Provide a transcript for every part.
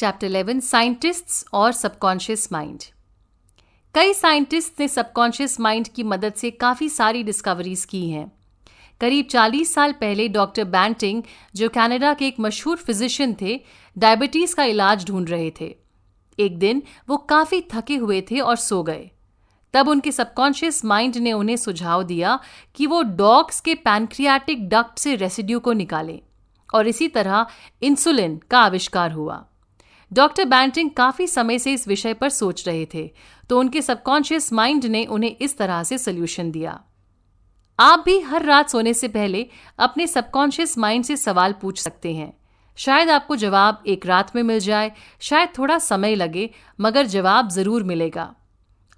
Chapter 11 scientists और subconscious mind. कई scientist ने सबकॉन्शियस माइंड की मदद से काफ़ी सारी डिस्कवरीज की हैं। करीब 40 साल पहले डॉक्टर बैंटिंग, जो कनाडा के एक मशहूर फिजिशियन थे, डायबिटीज़ का इलाज ढूंढ रहे थे। एक दिन वो काफ़ी थके हुए थे और सो गए। तब उनके सबकॉन्शियस माइंड ने उन्हें सुझाव दिया कि वो डॉग्स के पैनक्रियाटिक डक्ट से रेसिड्यू को निकालें, और इसी तरह इंसुलिन का आविष्कार हुआ। डॉक्टर बैंटिंग काफ़ी समय से इस विषय पर सोच रहे थे, तो उनके सबकॉन्शियस माइंड ने उन्हें इस तरह से सल्यूशन दिया। आप भी हर रात सोने से पहले अपने सबकॉन्शियस माइंड से सवाल पूछ सकते हैं। शायद आपको जवाब एक रात में मिल जाए, शायद थोड़ा समय लगे, मगर जवाब ज़रूर मिलेगा।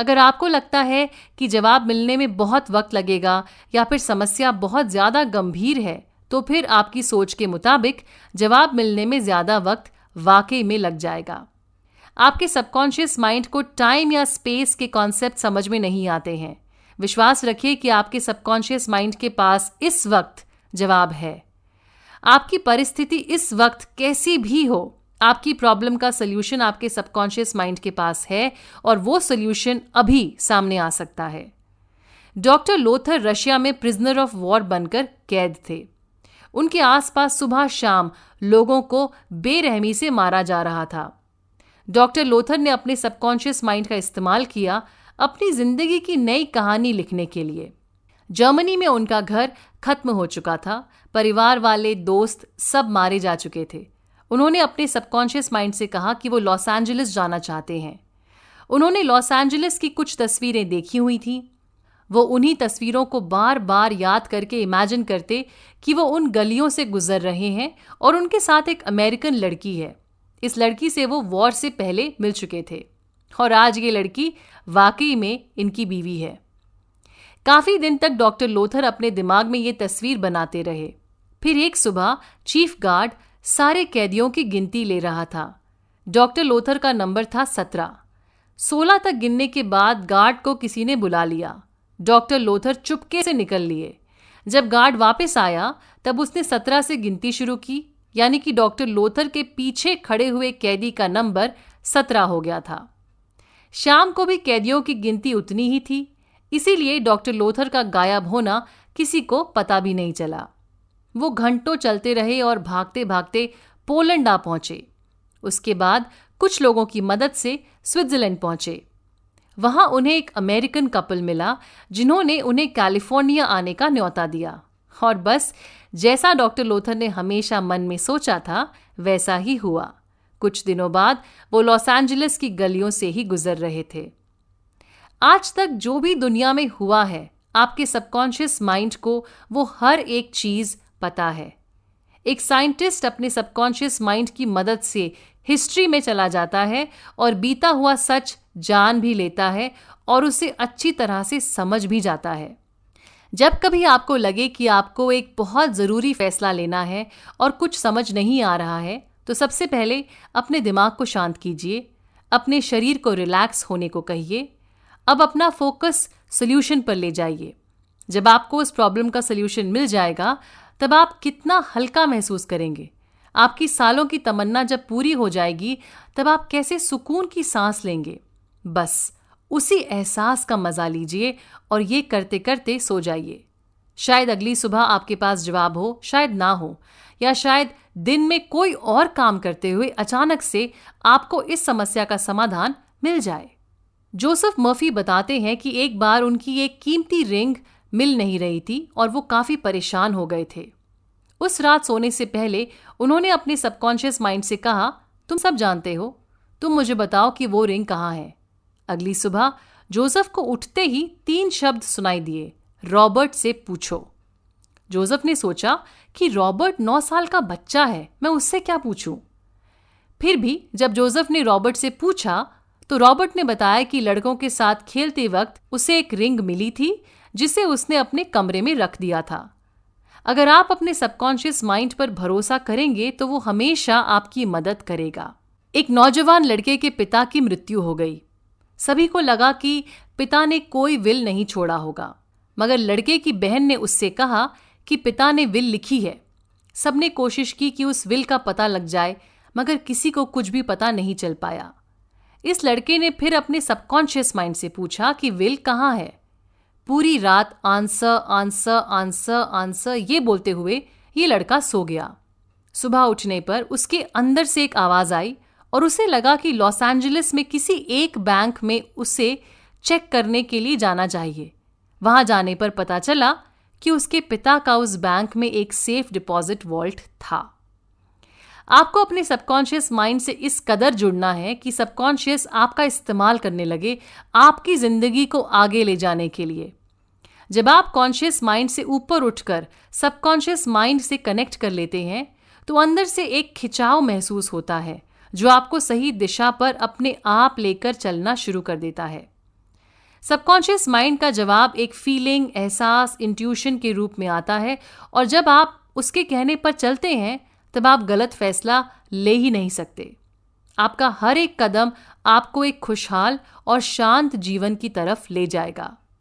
अगर आपको लगता है कि जवाब मिलने में बहुत वक्त लगेगा या फिर समस्या बहुत ज़्यादा गंभीर है, तो फिर आपकी सोच के मुताबिक जवाब मिलने में ज़्यादा वक्त वाकई में लग जाएगा। आपके सबकॉन्शियस माइंड को टाइम या स्पेस के कॉन्सेप्ट समझ में नहीं आते हैं। विश्वास रखिए कि आपके सबकॉन्शियस माइंड के पास इस वक्त जवाब है। आपकी परिस्थिति इस वक्त कैसी भी हो, आपकी प्रॉब्लम का सल्यूशन आपके सबकॉन्शियस माइंड के पास है, और वो सल्यूशन अभी सामने आ सकता है। डॉक्टर लोथर रशिया में प्रिजनर ऑफ वॉर बनकर कैद थे। उनके आसपास सुबह शाम लोगों को बेरहमी से मारा जा रहा था। डॉक्टर लोथर ने अपने सबकॉन्शियस माइंड का इस्तेमाल किया अपनी जिंदगी की नई कहानी लिखने के लिए। जर्मनी में उनका घर खत्म हो चुका था, परिवार वाले, दोस्त सब मारे जा चुके थे। उन्होंने अपने सबकॉन्शियस माइंड से कहा कि वो लॉस एंजलिस जाना चाहते हैं। उन्होंने लॉस एंजलिस की कुछ तस्वीरें देखी हुई थीं। वो उन्हीं तस्वीरों को बार बार याद करके इमेजिन करते कि वो उन गलियों से गुजर रहे हैं और उनके साथ एक अमेरिकन लड़की है। इस लड़की से वो वॉर से पहले मिल चुके थे, और आज ये लड़की वाकई में इनकी बीवी है। काफ़ी दिन तक डॉक्टर लोथर अपने दिमाग में ये तस्वीर बनाते रहे। फिर एक सुबह चीफ गार्ड सारे कैदियों की गिनती ले रहा था। डॉक्टर लोथर का नंबर था 17। 16 तक गिनने के बाद गार्ड को किसी ने बुला लिया। डॉक्टर लोथर चुपके से निकल लिए। जब गार्ड वापस आया तब उसने 17 से गिनती शुरू की, यानी कि डॉक्टर लोथर के पीछे खड़े हुए कैदी का नंबर 17 हो गया था। शाम को भी कैदियों की गिनती उतनी ही थी, इसीलिए डॉक्टर लोथर का गायब होना किसी को पता भी नहीं चला। वो घंटों चलते रहे और भागते भागते पोलैंड आ पहुंचे। उसके बाद कुछ लोगों की मदद से स्विट्जरलैंड पहुंचे। वहां उन्हें एक अमेरिकन कपल मिला जिन्होंने उन्हें कैलिफोर्निया आने का न्योता दिया, और बस जैसा डॉक्टर लोथर ने हमेशा मन में सोचा था वैसा ही हुआ। कुछ दिनों बाद वो लॉस एंजलिस की गलियों से ही गुजर रहे थे। आज तक जो भी दुनिया में हुआ है, आपके सबकॉन्शियस माइंड को वो हर एक चीज़ पता है। एक साइंटिस्ट अपने सबकॉन्शियस माइंड की मदद से हिस्ट्री में चला जाता है और बीता हुआ सच जान भी लेता है और उसे अच्छी तरह से समझ भी जाता है। जब कभी आपको लगे कि आपको एक बहुत ज़रूरी फैसला लेना है और कुछ समझ नहीं आ रहा है, तो सबसे पहले अपने दिमाग को शांत कीजिए, अपने शरीर को रिलैक्स होने को कहिए। अब अपना फोकस सॉल्यूशन पर ले जाइए। जब आपको उस प्रॉब्लम का सॉल्यूशन मिल जाएगा, तब आप कितना हल्का महसूस करेंगे। आपकी सालों की तमन्ना जब पूरी हो जाएगी, तब आप कैसे सुकून की सांस लेंगे। बस उसी एहसास का मजा लीजिए और ये करते करते सो जाइए। शायद अगली सुबह आपके पास जवाब हो, शायद ना हो, या शायद दिन में कोई और काम करते हुए अचानक से आपको इस समस्या का समाधान मिल जाए। जोसेफ मर्फी बताते हैं कि एक बार उनकी एक कीमती रिंग मिल नहीं रही थी और वो काफ़ी परेशान हो गए थे। उस रात सोने से पहले उन्होंने अपने सबकॉन्शियस माइंड से कहा, तुम सब जानते हो, तुम मुझे बताओ कि वो रिंग कहाँ है। अगली सुबह जोसेफ को उठते ही 3 शब्द सुनाई दिए, रॉबर्ट से पूछो। जोसेफ ने सोचा कि रॉबर्ट 9 साल का बच्चा है, मैं उससे क्या पूछूं। फिर भी जब जोसेफ ने रॉबर्ट से पूछा तो रॉबर्ट ने बताया कि लड़कों के साथ खेलते वक्त उसे एक रिंग मिली थी जिसे उसने अपने कमरे में रख दिया था। अगर आप अपने सबकॉन्शियस माइंड पर भरोसा करेंगे तो वो हमेशा आपकी मदद करेगा। एक नौजवान लड़के के पिता की मृत्यु हो गई। सभी को लगा कि पिता ने कोई विल नहीं छोड़ा होगा, मगर लड़के की बहन ने उससे कहा कि पिता ने विल लिखी है। सबने कोशिश की कि उस विल का पता लग जाए, मगर किसी को कुछ भी पता नहीं चल पाया। इस लड़के ने फिर अपने सबकॉन्शियस माइंड से पूछा कि विल कहाँ है। पूरी रात आंसर आंसर आंसर आंसर ये बोलते हुए ये लड़का सो गया। सुबह उठने पर उसके अंदर से एक आवाज आई और उसे लगा कि लॉस एंजलिस में किसी एक बैंक में उसे चेक करने के लिए जाना चाहिए। वहां जाने पर पता चला कि उसके पिता का उस बैंक में एक सेफ डिपॉजिट वॉल्ट था। आपको अपने सबकॉन्शियस माइंड से इस कदर जुड़ना है कि सबकॉन्शियस आपका इस्तेमाल करने लगे आपकी जिंदगी को आगे ले जाने के लिए। जब आप कॉन्शियस माइंड से ऊपर उठकर सबकॉन्शियस माइंड से कनेक्ट कर लेते हैं तो अंदर से एक खिंचाव महसूस होता है जो आपको सही दिशा पर अपने आप लेकर चलना शुरू कर देता है। सबकॉन्शियस माइंड का जवाब एक फीलिंग, एहसास, इंट्यूशन के रूप में आता है और जब आप उसके कहने पर चलते हैं तब आप गलत फैसला ले ही नहीं सकते। आपका हर एक कदम आपको एक खुशहाल और शांत जीवन की तरफ ले जाएगा।